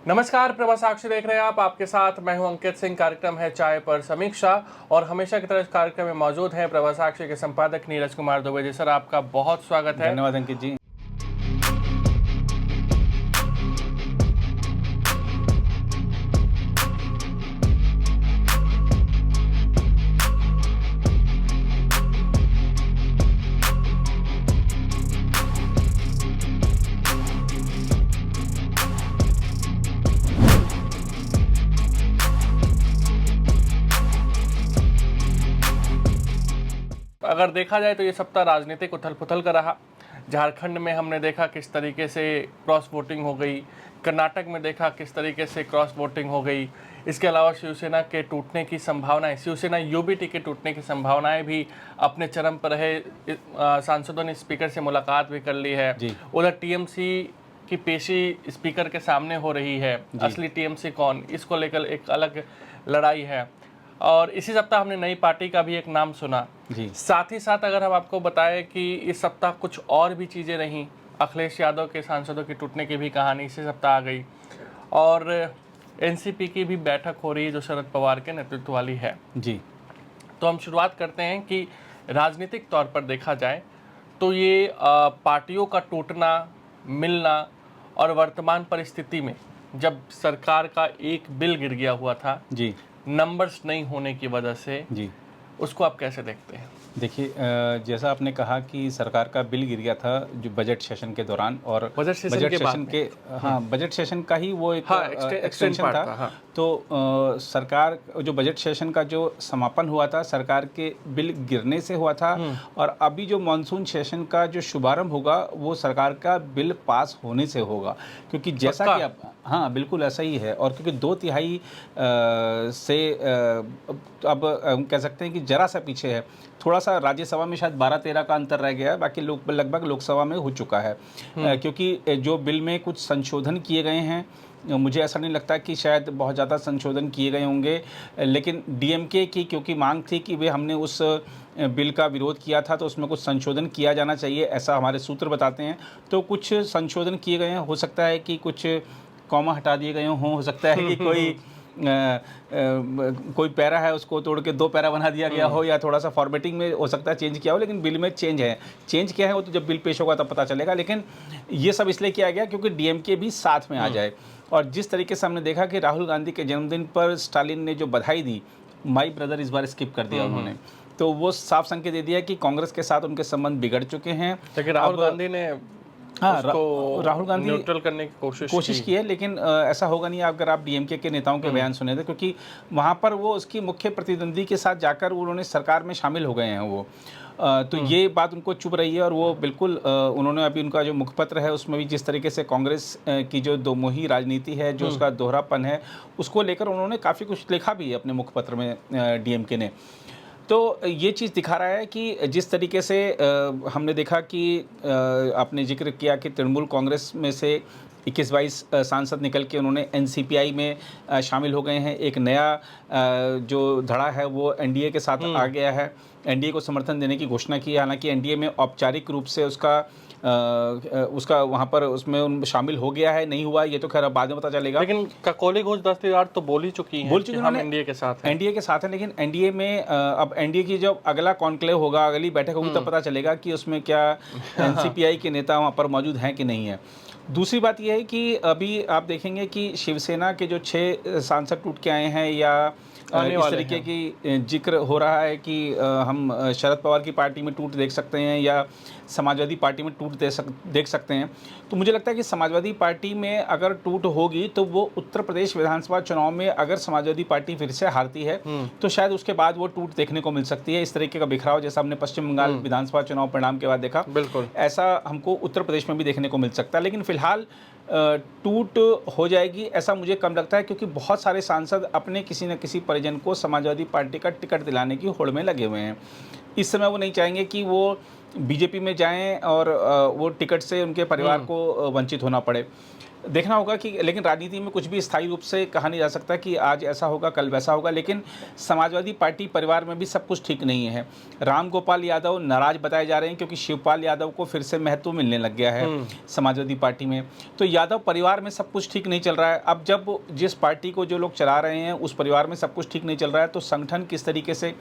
नमस्कार, प्रभा साक्षी देख रहे हैं आप। आपके साथ मैं हूं अंकित सिंह। कार्यक्रम है चाय पर समीक्षा और हमेशा की तरह इस कार्यक्रम में मौजूद हैं प्रभा साक्षी के संपादक नीरज कुमार दुबे जी। सर, आपका बहुत स्वागत है। धन्यवाद अंकित जी। अगर देखा जाए तो ये सप्ताह राजनीतिक उथल पुथल का रहा। झारखंड में हमने देखा किस तरीके से क्रॉस वोटिंग हो गई, कर्नाटक में देखा किस तरीके से क्रॉस वोटिंग हो गई। इसके अलावा शिवसेना के टूटने की संभावनाएं, शिवसेना यूबीटी के टूटने की संभावनाएं भी अपने चरम पर रहे। सांसदों ने स्पीकर से मुलाकात भी कर ली है। उधर टीएमसी की पेशी स्पीकर के सामने हो रही है। असली टीएमसी कौन, इसको लेकर एक अलग लड़ाई है। और इसी सप्ताह हमने नई पार्टी का भी एक नाम सुना जी। साथ ही साथ अगर हम आपको बताएं कि इस सप्ताह कुछ और भी चीज़ें रहीं। अखिलेश यादव के सांसदों के टूटने की भी कहानी इसी सप्ताह आ गई और एनसीपी की भी बैठक हो रही है जो शरद पवार के नेतृत्व वाली है जी। तो हम शुरुआत करते हैं कि राजनीतिक तौर पर देखा जाए तो ये पार्टियों का टूटना, मिलना और वर्तमान परिस्थिति में जब सरकार का एक बिल गिर गया हुआ था जी, नंबर्स नहीं होने की वजह से जी, उसको आप कैसे देखते हैं? देखिए, जैसा आपने कहा कि सरकार का बिल गिर गया था जो बजट सेशन के दौरान, और बजट सेशन के बजट सेशन का ही वो एक एक्सटेंशन था। हाँ। तो सरकार जो बजट सेशन का जो समापन हुआ था सरकार के बिल गिरने से हुआ था, और अभी जो मानसून सेशन का जो शुभारंभ होगा वो सरकार का बिल पास होने से होगा, क्योंकि जैसा कि आप हाँ बिल्कुल ऐसा ही है। और क्योंकि 2/3 से अब हम कह सकते हैं कि जरा सा पीछे है। थोड़ा सा राज्यसभा में शायद 12-13 का अंतर रह गया है, बाकी लगभग लोकसभा में हो चुका है। क्योंकि जो बिल में कुछ संशोधन किए गए हैं, मुझे ऐसा नहीं लगता कि शायद बहुत ज़्यादा संशोधन किए गए होंगे, लेकिन डीएमके की क्योंकि मांग थी कि वे हमने उस बिल का विरोध किया था तो उसमें कुछ संशोधन किया जाना चाहिए, ऐसा हमारे सूत्र बताते हैं। तो कुछ संशोधन किए गए हैं। हो सकता है कि कुछ कॉमा हटा दिए गए हों, हो सकता है कि कोई पैरा है उसको तोड़ के 2 पैरा बना दिया गया हो, या थोड़ा सा फॉर्मेटिंग में हो सकता है चेंज किया हो, लेकिन बिल में चेंज है। चेंज क्या है वो तो जब बिल पेश होगा तब पता चलेगा। लेकिन ये सब इसलिए किया गया क्योंकि डीएमके भी साथ में आ जाए। और जिस तरीके से हमने देखा कि राहुल गांधी के जन्मदिन पर स्टालिन ने जो बधाई दी, माई ब्रदर इस बार स्किप कर दिया उन्होंने, तो वो साफ संकेत दे दिया कि कांग्रेस के साथ उनके संबंध बिगड़ चुके हैं। लेकिन राहुल गांधी ने राहुल गांधी न्यूट्रल करने की कोशिश की है, लेकिन ऐसा होगा नहीं अगर आप डीएमके के नेताओं के बयान सुने थे, क्योंकि वहाँ पर वो उसकी मुख्य प्रतिद्वंदी के साथ जाकर उन्होंने सरकार में शामिल हो गए हैं वो। तो ये बात उनको चुभ रही है। और वो बिल्कुल उन्होंने अभी उनका जो मुखपत्र है उसमें भी जिस तरीके से कांग्रेस की जो दोमुही राजनीति है, जो उसका दोहरापन है, उसको लेकर उन्होंने काफ़ी कुछ लिखा भी है अपने मुखपत्र में डीएमके ने। तो ये चीज़ दिखा रहा है कि जिस तरीके से हमने देखा कि आपने जिक्र किया कि तृणमूल कांग्रेस में से 21-22 सांसद निकल के उन्होंने एनसीपीआई में शामिल हो गए हैं। एक नया जो धड़ा है वो एनडीए के साथ आ गया है। एनडीए को समर्थन देने की घोषणा की है। हालांकि एनडीए में औपचारिक रूप से उसका वहाँ पर उसमें शामिल हो गया है, नहीं हुआ ये तो खैर बाद में पता चलेगा। लेकिन ककोली घोष दस्तीदार तो बोल चुकी हम एनडीए के साथ हैं। एनडीए के साथ है, लेकिन एनडीए में अब एनडीए की जब अगला कॉन्क्लेव होगा, अगली बैठक होगी, तब पता चलेगा कि उसमें क्या एनसीपीआई के नेता वहाँ पर मौजूद हैं कि नहीं है। दूसरी बात यह है कि अभी आप देखेंगे कि शिवसेना के जो 6 सांसद टूट के आए हैं, या इस तरीके की जिक्र हो रहा है कि हम शरद पवार की पार्टी में टूट देख सकते हैं या समाजवादी पार्टी में टूट देख सकते हैं। तो मुझे लगता है कि समाजवादी पार्टी में अगर टूट होगी तो वो उत्तर प्रदेश विधानसभा चुनाव में अगर समाजवादी पार्टी फिर से हारती है तो शायद उसके बाद वो टूट देखने को मिल सकती है। इस तरीके का बिखराव जैसा हमने पश्चिम बंगाल विधानसभा चुनाव परिणाम के बाद देखा, बिल्कुल ऐसा हमको उत्तर प्रदेश में भी देखने को मिल सकता है। लेकिन फिलहाल टूट हो जाएगी ऐसा मुझे कम लगता है, क्योंकि बहुत सारे सांसद अपने किसी न किसी परिजन को समाजवादी पार्टी का टिकट दिलाने की होड़ में लगे हुए हैं। इस समय वो नहीं चाहेंगे कि वो बीजेपी में जाएं और वो टिकट से उनके परिवार को वंचित होना पड़े। देखना होगा कि, लेकिन राजनीति में कुछ भी स्थायी रूप से कहा नहीं जा सकता कि आज ऐसा होगा कल वैसा होगा। लेकिन समाजवादी पार्टी परिवार में भी सब कुछ ठीक नहीं है। राम गोपाल यादव नाराज बताए जा रहे हैं क्योंकि शिवपाल यादव को फिर से महत्व मिलने लग गया है समाजवादी पार्टी में। तो यादव परिवार में सब कुछ ठीक नहीं चल रहा है। अब जब जिस पार्टी को जो लोग चला रहे हैं उस परिवार में सब कुछ ठीक नहीं चल रहा है, तो संगठन किस तरीके से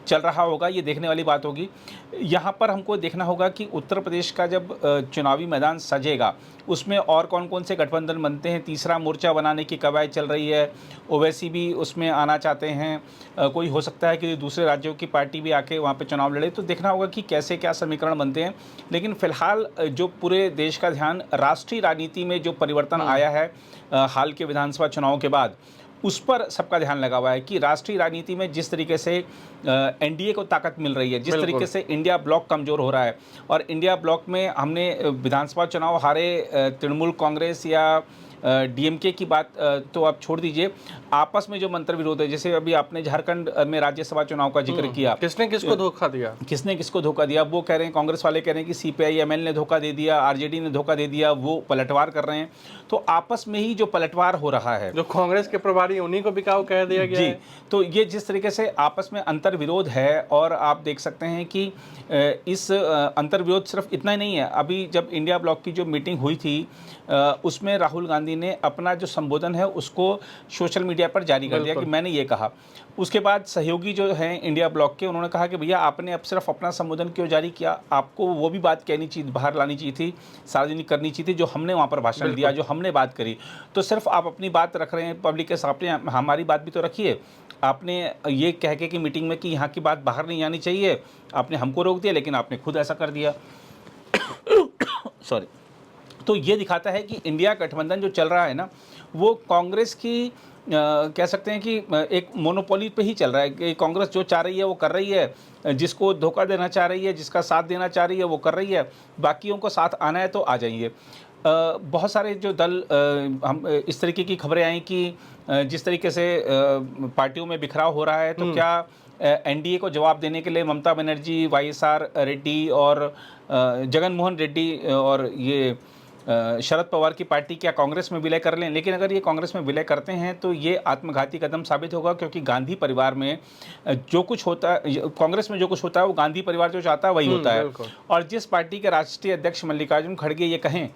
चल रहा होगा ये देखने वाली बात होगी। यहाँ पर हमको देखना होगा कि उत्तर प्रदेश का जब चुनावी मैदान सजेगा उसमें और कौन कौन से गठबंधन बनते हैं। तीसरा मोर्चा बनाने की कवायद चल रही है, ओवैसी भी उसमें आना चाहते हैं, कोई हो सकता है कि दूसरे राज्यों की पार्टी भी आके वहाँ पे चुनाव लड़े। तो देखना होगा कि कैसे क्या समीकरण बनते हैं। लेकिन फिलहाल जो पूरे देश का ध्यान राष्ट्रीय राजनीति में जो परिवर्तन आया है हाल के विधानसभा चुनाव के बाद, उस पर सबका ध्यान लगा हुआ है कि राष्ट्रीय राजनीति में जिस तरीके से एनडीए को ताकत मिल रही है, जिस तरीके से इंडिया ब्लॉक कमज़ोर हो रहा है, और इंडिया ब्लॉक में हमने विधानसभा चुनाव हारे तृणमूल कांग्रेस या डीएमके की बात तो आप छोड़ दीजिए, आपस में जो मंत्र विरोध है, जैसे अभी आपने झारखंड में राज्यसभा चुनाव का जिक्र किया, किसने किसको धोखा दिया, किसने किसको धोखा दिया, वो कह रहे हैं, कांग्रेस वाले कह रहे हैं कि सीपीआई-एमएल ने धोखा दे दिया, आरजेडी ने धोखा दे दिया, वो पलटवार कर रहे हैं। तो आपस में ही जो पलटवार हो रहा है, जो कांग्रेस के प्रभारी उन्हीं को बिकाऊ कह दिया गया है। तो ये जिस तरीके से आपस में अंतर विरोध है, और आप देख सकते हैं कि इस अंतर विरोध सिर्फ इतना ही नहीं है। अभी जब इंडिया ब्लॉक की जो मीटिंग हुई थी उसमें राहुल गांधी ने अपना जो संबोधन है उसको सोशल मीडिया पर जारी कर दिया कि मैंने ये कहा। उसके बाद सहयोगी जो हैं इंडिया ब्लॉक के, उन्होंने कहा कि भैया आपने अब सिर्फ अपना संबोधन क्यों जारी किया, आपको वो भी बात कहनी चाहिए, बाहर लानी चाहिए थी, सार्वजनिक करनी चाहिए थी, जो हमने वहाँ पर भाषण दिया, जो हमने बात करी। तो सिर्फ आप अपनी बात रख रहे हैं पब्लिक के सामने, हमारी बात भी तो रखिए। आपने ये कह के कि मीटिंग में कि यहाँ की बात बाहर नहीं आनी चाहिए, आपने हमको रोक दिया, लेकिन आपने खुद ऐसा कर दिया। सॉरी। तो ये दिखाता है कि इंडिया गठबंधन जो चल रहा है ना, वो कांग्रेस की कह सकते हैं कि एक मोनोपोली पे ही चल रहा है कि कांग्रेस जो चाह रही है वो कर रही है, जिसको धोखा देना चाह रही है, जिसका साथ देना चाह रही है वो कर रही है, बाकियों को साथ आना है तो आ जाइए। बहुत सारे जो दल हम इस तरीके की खबरें आई कि जिस तरीके से पार्टियों में बिखराव हो रहा है, तो क्या एनडीए को जवाब देने के लिए ममता बनर्जी, वाईएसआर रेड्डी और जगन मोहन रेड्डी और ये शरद पवार की पार्टी क्या कांग्रेस में विलय कर लें? लेकिन अगर ये कांग्रेस में विलय करते हैं तो ये आत्मघाती कदम साबित होगा, क्योंकि गांधी परिवार में जो कुछ होता है, कांग्रेस में जो कुछ होता है वो गांधी परिवार जो चाहता है वही होता है। और जिस पार्टी के राष्ट्रीय अध्यक्ष मल्लिकार्जुन खड़गे ये कहें,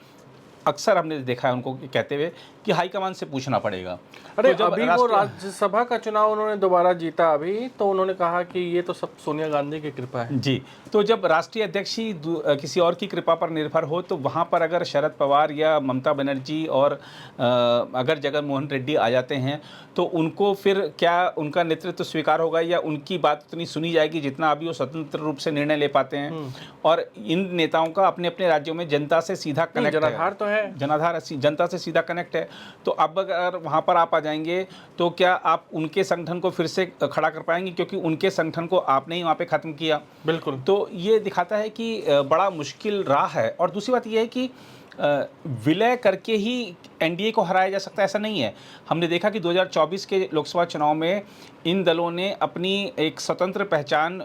अक्सर हमने देखा है उनको कहते हुए कि हाईकमान से पूछना पड़ेगा। अरे तो अभी वो राज्यसभा का चुनाव उन्होंने दोबारा जीता अभी, तो उन्होंने कहा कि ये तो सब सोनिया गांधी की कृपा है। जी, तो जब राष्ट्रीय अध्यक्ष ही किसी और की कृपा पर निर्भर हो, तो वहाँ पर अगर शरद पवार या ममता बनर्जी और अगर जगन मोहन रेड्डी आ जाते हैं तो उनको फिर क्या उनका नेतृत्व स्वीकार होगा, या उनकी बात उतनी सुनी जाएगी जितना अभी वो स्वतंत्र रूप से निर्णय ले पाते हैं। और इन नेताओं का अपने अपने राज्यों में जनता से सीधा कनेक्ट है, जनाधार तो है, जनाधार जनता से सीधा कनेक्ट है। तो अब अगर वहाँ पर आप आ जाएंगे तो क्या आप उनके संगठन को फिर से खड़ा कर पाएंगे, क्योंकि उनके संगठन को आपने ही वहाँ पे ख़त्म किया। बिल्कुल। तो ये दिखाता है कि बड़ा मुश्किल राह है। और दूसरी बात ये है कि विलय करके ही एनडीए को हराया जा सकता है, ऐसा नहीं है। हमने देखा कि 2024 के लोकसभा चुनाव में इन दलों ने अपनी एक स्वतंत्र पहचान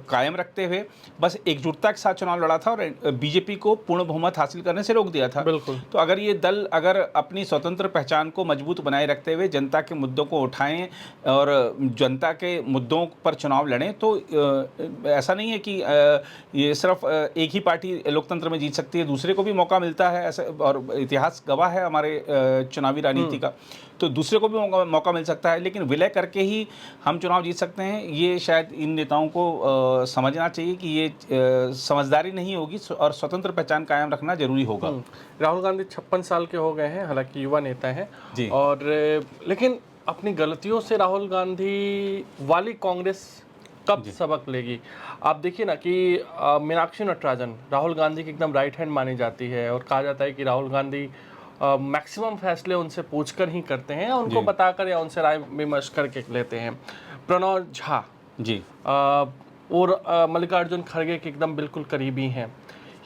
कायम रखते हुए बस एकजुटता के साथ चुनाव लड़ा था और बीजेपी को पूर्ण बहुमत हासिल करने से रोक दिया था। बिल्कुल। तो अगर ये दल अगर अपनी स्वतंत्र पहचान को मजबूत बनाए रखते हुए जनता के मुद्दों को उठाएं और जनता के मुद्दों पर चुनाव लड़ें, तो ऐसा नहीं है कि ये सिर्फ एक ही पार्टी लोकतंत्र में जीत सकती है, दूसरे को भी मौका मिलता है। ऐसा और इतिहास गवाह है हमारे चुनावी राजनीति का, तो दूसरे को भी मौका मिल सकता है। लेकिन विलय करके ही हम चुनाव जीत सकते हैं, ये शायद इन नेताओं को समझना चाहिए कि ये समझदारी नहीं होगी और स्वतंत्र पहचान कायम रखना जरूरी होगा। राहुल गांधी 56 साल के हो गए हैं, हालांकि युवा नेता हैं जी, और लेकिन अपनी गलतियों से राहुल गांधी वाली कांग्रेस कब सबक लेगी? आप देखिए ना कि मीनाक्षी नटराजन राहुल गांधी की एकदम राइट हैंड मानी जाती है और कहा जाता है कि राहुल गांधी मैक्सिमम फैसले उनसे पूछकर ही करते हैं, उनको बताकर या उनसे राय विमर्श करके लेते हैं। प्रणव झा जी और मल्लिकार्जुन खड़गे के एकदम बिल्कुल करीबी हैं।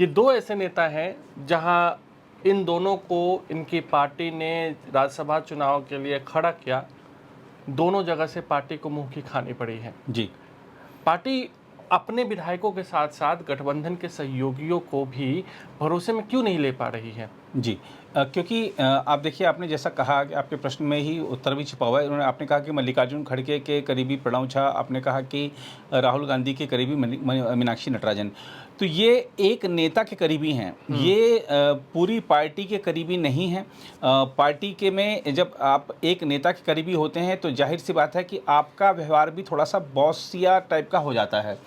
ये दो ऐसे नेता हैं जहां इन दोनों को इनकी पार्टी ने राज्यसभा चुनाव के लिए खड़ा किया, दोनों जगह से पार्टी को मुंह की खानी पड़ी है। जी, पार्टी अपने विधायकों के साथ साथ गठबंधन के सहयोगियों को भी भरोसे में क्यों नहीं ले पा रही है? जी, क्योंकि आप देखिए, आपने जैसा कहा कि आपके प्रश्न में ही उत्तर भी छिपा हुआ है। उन्होंने आपने कहा कि मल्लिकार्जुन खड़गे के करीबी प्रणव झा, आपने कहा कि राहुल गांधी के करीबी मीनाक्षी नटराजन। तो ये एक नेता के करीबी हैं, ये पूरी पार्टी के करीबी नहीं हैं। पार्टी के में जब आप एक नेता के करीबी होते हैं तो जाहिर सी बात है कि आपका व्यवहार भी थोड़ा सा बॉसिया टाइप का हो जाता है,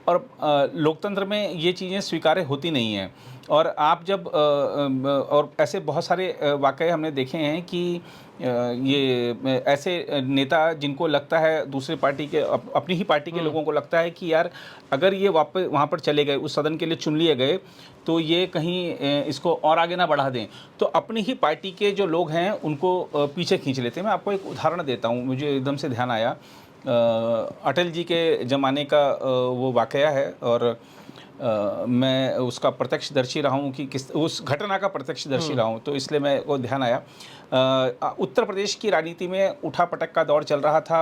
और लोकतंत्र में ये चीज़ें स्वीकार्य होती नहीं हैं। और आप जब और ऐसे बहुत सारे वाक़ये हमने देखे हैं कि ये ऐसे नेता जिनको लगता है दूसरे पार्टी के अपनी ही पार्टी के लोगों को लगता है कि यार अगर ये वापस वहाँ पर चले गए, उस सदन के लिए चुन लिए गए, तो ये कहीं इसको और आगे ना बढ़ा दें, तो अपनी ही पार्टी के जो लोग हैं उनको पीछे खींच लेते हैं। मैं आपको एक उदाहरण देता हूँ, मुझे एकदम से ध्यान आया। अटल जी के ज़माने का वो वाक़या है, और मैं उसका प्रत्यक्षदर्शी रहा हूँ कि किस उस घटना का प्रत्यक्षदर्शी रहा हूँ, तो इसलिए मैं वो ध्यान आया। उत्तर प्रदेश की राजनीति में उठापटक का दौर चल रहा था।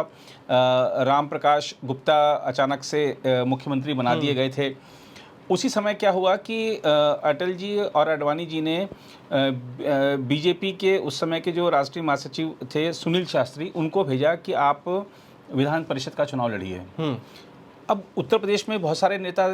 राम प्रकाश गुप्ता अचानक से मुख्यमंत्री बना दिए गए थे। उसी समय क्या हुआ कि अटल जी और आडवाणी जी ने बीजेपी के उस समय के जो राष्ट्रीय महासचिव थे सुनील शास्त्री, उनको भेजा कि आप विधान परिषद का चुनाव लड़िए। अब उत्तर प्रदेश में बहुत सारे नेता,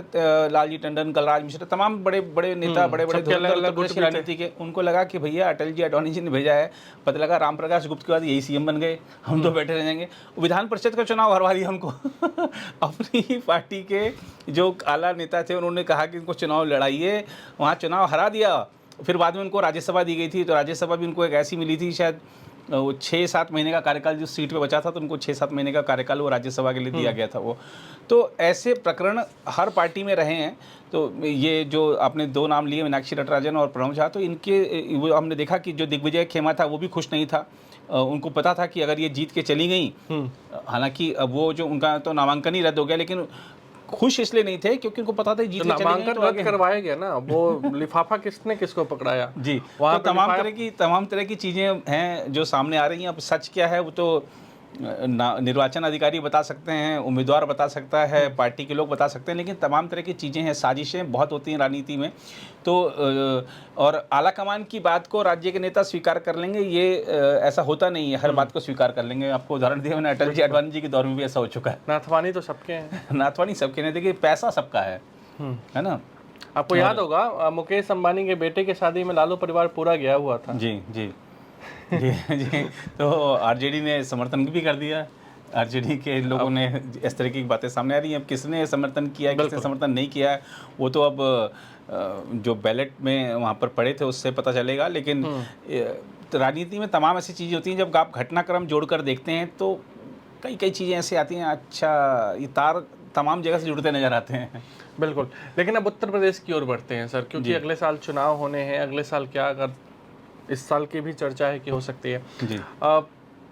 लालजी टंडन, कलराज मिश्र, तमाम बड़े बड़े नेता, बड़े बड़े उत्तर प्रदेश की राजनीति के, उनको लगा कि भैया अटल जी आडवाणी जी ने भेजा है, पता लगा राम प्रकाश गुप्ता के बाद यही सीएम बन गए, हम तो बैठे रह जाएंगे। विधान परिषद का चुनाव हरवा दिया उनको। अपनी ही पार्टी के जो आला नेता थे उन्होंने कहा कि इनको चुनाव लड़ाइए, वहाँ चुनाव हरा दिया। फिर बाद में उनको राज्यसभा दी गई थी, तो राज्यसभा भी उनको एक ऐसी मिली थी, शायद वो 6-7 महीने का कार्यकाल जो सीट पे बचा था, तो उनको 6-7 महीने का कार्यकाल वो राज्यसभा के लिए दिया गया था वो। तो ऐसे प्रकरण हर पार्टी में रहे हैं। तो ये जो आपने 2 नाम लिए, मीनाक्षी नटराजन और प्रणव झा, तो इनके वो हमने देखा कि जो दिग्विजय खेमा था वो भी खुश नहीं था। उनको पता था कि अगर ये जीत के चली गई, हालांकि अब वो जो उनका तो नामांकन ही रद्द हो गया, लेकिन खुश इसलिए नहीं थे क्योंकि उनको पता था जीत के चली गई। नामांकन रद्द करवाया गया ना, वो लिफाफा किसने किसको पकड़ाया जी, वहाँ तो तमाम तरह की चीज़ें हैं जो सामने आ रही हैं। अब सच क्या है वो तो निर्वाचन अधिकारी बता सकते हैं, उम्मीदवार बता सकता है, पार्टी के लोग बता सकते हैं, लेकिन तमाम तरह की चीज़ें हैं, साजिशें बहुत होती हैं राजनीति में। तो और आला कमान की बात को राज्य के नेता स्वीकार कर लेंगे, ये ऐसा होता नहीं है, हर बात को स्वीकार कर लेंगे। आपको उदाहरण दिया मैंने, अटल जी आडवाणी जी के दौर में भी ऐसा हो चुका है। नाथवानी तो सबके हैं। नाथवानी सबके नहीं, देखिए पैसा सबका है ना। आपको याद होगा मुकेश अंबानी के बेटे की शादी में लालू परिवार पूरा गया हुआ था। जी जी जी जी। तो आरजेडी ने समर्थन भी कर दिया। आरजेडी के लोगों ने इस तरह की बातें सामने आ रही हैं। अब किसने समर्थन किया, किसने समर्थन नहीं किया, वो तो अब जो बैलेट में वहाँ पर पड़े थे उससे पता चलेगा। लेकिन राजनीति में तमाम ऐसी चीज़ें होती हैं, जब आप घटनाक्रम जोड़कर देखते हैं तो कई कई चीज़ें ऐसी आती हैं, अच्छा ये तार तमाम जगह से जुड़ते नज़र आते हैं। बिल्कुल। लेकिन अब उत्तर प्रदेश की ओर बढ़ते हैं सर, क्योंकि अगले साल चुनाव होने हैं। अगले साल क्या, अगर इस साल की भी चर्चा है कि हो सकती है जी।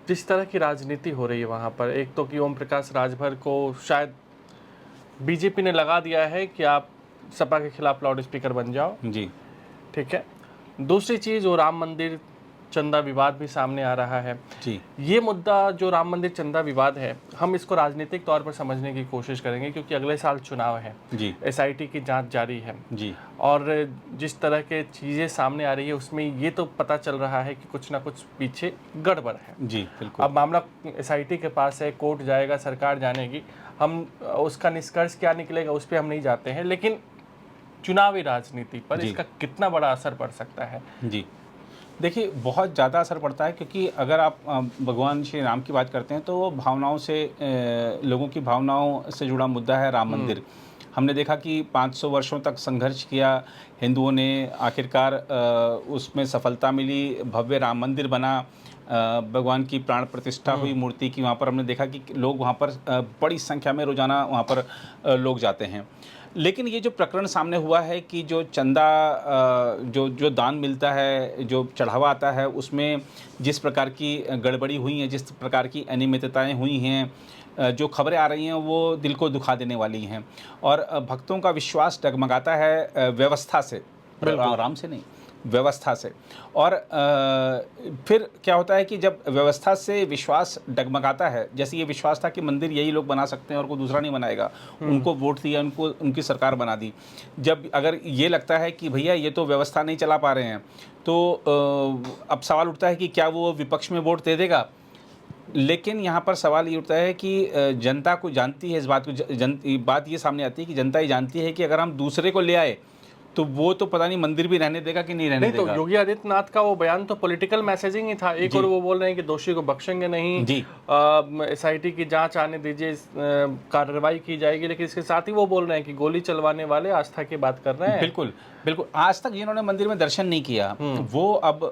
जिस तरह की राजनीति हो रही है वहाँ पर, एक तो कि ओम प्रकाश राजभर को शायद बीजेपी ने लगा दिया है कि आप सपा के खिलाफ लाउड स्पीकर बन जाओ जी, ठीक है। दूसरी चीज़, वो राम मंदिर चंदा विवाद भी सामने आ रहा है जी। ये मुद्दा जो राम मंदिर चंदा विवाद है, हम इसको राजनीतिक तौर पर समझने की कोशिश करेंगे, क्योंकि अगले साल चुनाव है जी, एसआईटी की जांच जारी है जी, और जिस तरह के चीज़ें सामने आ रही है उसमें ये तो पता चल रहा है कि कुछ ना कुछ पीछे गड़बड़ है जी। बिल्कुल। अब मामला एसआईटी के पास है, कोर्ट जाएगा, सरकार जानेगी, हम उसका निष्कर्ष क्या निकलेगा उस पर हम नहीं जाते हैं, लेकिन चुनावी राजनीति पर इसका कितना बड़ा असर पड़ सकता है जी। देखिए, बहुत ज़्यादा असर पड़ता है, क्योंकि अगर आप भगवान श्री राम की बात करते हैं तो वो भावनाओं से, लोगों की भावनाओं से जुड़ा मुद्दा है राम मंदिर। हमने देखा कि 500 वर्षों तक संघर्ष किया हिंदुओं ने, आखिरकार उसमें सफलता मिली, भव्य राम मंदिर बना, भगवान की प्राण प्रतिष्ठा हुई मूर्ति की। वहाँ पर हमने देखा कि लोग वहाँ पर बड़ी संख्या में रोज़ाना वहाँ पर लोग जाते हैं। लेकिन ये जो प्रकरण सामने हुआ है कि जो चंदा, जो दान मिलता है, जो चढ़ावा आता है, उसमें जिस प्रकार की गड़बड़ी हुई है, जिस प्रकार की अनियमितताएं हुई हैं, जो खबरें आ रही हैं वो दिल को दुखा देने वाली हैं, और भक्तों का विश्वास डगमगाता है व्यवस्था से, राम से नहीं, व्यवस्था से। और फिर क्या होता है कि जब व्यवस्था से विश्वास डगमगाता है, जैसे ये विश्वास था कि मंदिर यही लोग बना सकते हैं और कोई दूसरा नहीं बनाएगा, उनको वोट दिया, उनको उनकी सरकार बना दी। जब अगर ये लगता है कि भैया ये तो व्यवस्था नहीं चला पा रहे हैं, तो अब सवाल उठता है कि क्या वो विपक्ष में वोट दे देगा। लेकिन यहाँ पर सवाल ये उठता है कि जनता को जानती है इस बात को, बात ये सामने आती है कि जनता ये जानती है कि अगर हम दूसरे को ले आए तो वो तो पता नहीं मंदिर भी रहने देगा कि नहीं रहने देगा। तो योगी आदित्यनाथ का वो बयान तो पॉलिटिकल मैसेजिंग ही था। एक और वो बोल रहे हैं कि दोषी को बख्शेंगे नहीं, SIT की जांच आने दीजिए, कार्रवाई की जाएगी। लेकिन इसके साथ ही वो बोल रहे हैं कि गोली चलवाने वाले आस्था की बात कर रहे हैं। बिल्कुल बिल्कुल। आज तक जिन्होंने मंदिर में दर्शन नहीं किया वो अब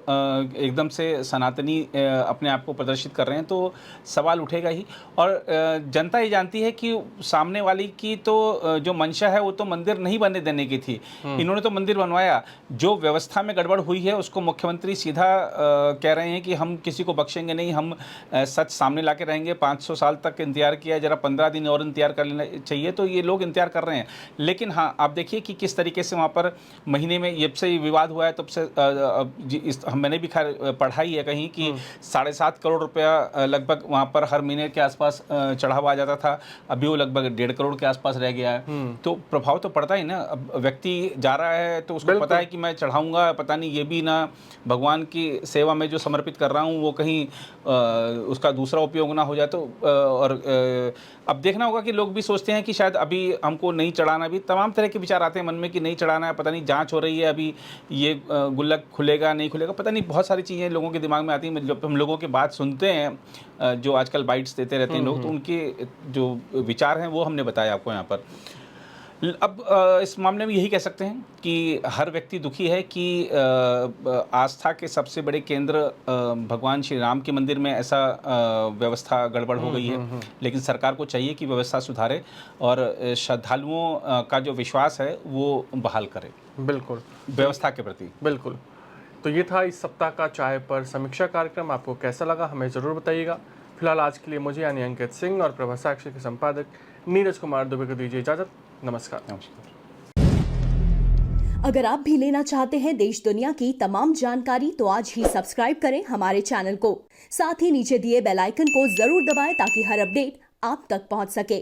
एकदम से सनातनी अपने आप को प्रदर्शित कर रहे हैं, तो सवाल उठेगा ही। और जनता ये जानती है कि सामने वाली की तो जो मंशा है वो तो मंदिर नहीं बनने देने की थी, इन्होंने तो मंदिर बनवाया। जो व्यवस्था में गड़बड़ हुई है उसको मुख्यमंत्री सीधा कह रहे हैं कि हम किसी को बख्शेंगे नहीं, हम सच सामने ला के रहेंगे। 500 साल तक इंतजार किया, जरा 15 दिन और इंतजार कर लेना चाहिए, तो ये लोग इंतजार कर रहे हैं। लेकिन हाँ, आप देखिए कि किस तरीके से वहाँ पर महीने में जब से विवाद हुआ है तब से मैंने भी खैर पढ़ा ही है कहीं कि 7.5 करोड़ रुपया लगभग वहाँ पर हर महीने के आसपास चढ़ावा आ जाता था। अभी वो लगभग 1.5 करोड़ के आसपास रह गया है। तो प्रभाव तो पड़ता ही ना। अब व्यक्ति जा रहा है तो उसको पता है कि मैं चढ़ाऊंगा, पता नहीं ये भी ना भगवान की सेवा में जो समर्पित कर रहा हूँ वो कहीं उसका दूसरा उपयोग ना हो जाए। तो और अब देखना होगा कि लोग भी सोचते हैं कि शायद अभी हमको नहीं चढ़ाना, भी तमाम तरह के विचार आते हैं मन में कि नहीं चढ़ाना है, पता नहीं जांच हो रही है अभी, ये गुल्लक खुलेगा नहीं खुलेगा, पता नहीं, बहुत सारी चीज़ें लोगों के दिमाग में आती हैं। जब हम लोगों की बात सुनते हैं, जो आजकल बाइट्स देते रहते हैं लोग, तो उनके जो विचार हैं वो हमने बताया आपको यहाँ पर। अब इस मामले में यही कह सकते हैं कि हर व्यक्ति दुखी है कि आस्था के सबसे बड़े केंद्र भगवान श्री राम के मंदिर में ऐसा व्यवस्था गड़बड़ हो गई है। लेकिन सरकार को चाहिए कि व्यवस्था सुधारे और श्रद्धालुओं का जो विश्वास है वो बहाल करे। बिल्कुल, व्यवस्था के प्रति। बिल्कुल। तो ये था इस सप्ताह का चाय पर समीक्षा कार्यक्रम। आपको कैसा लगा हमें ज़रूर बताइएगा। फिलहाल आज के लिए मुझे यानी अंकित सिंह और प्रभा साक्षी के संपादक नीरज कुमार दुबे को दीजिए इजाजत। नमस्कार। अगर आप भी लेना चाहते हैं देश दुनिया की तमाम जानकारी तो आज ही सब्सक्राइब करें हमारे चैनल को। साथ ही नीचे दिए बेल आइकन को जरूर दबाएं ताकि हर अपडेट आप तक पहुंच सके।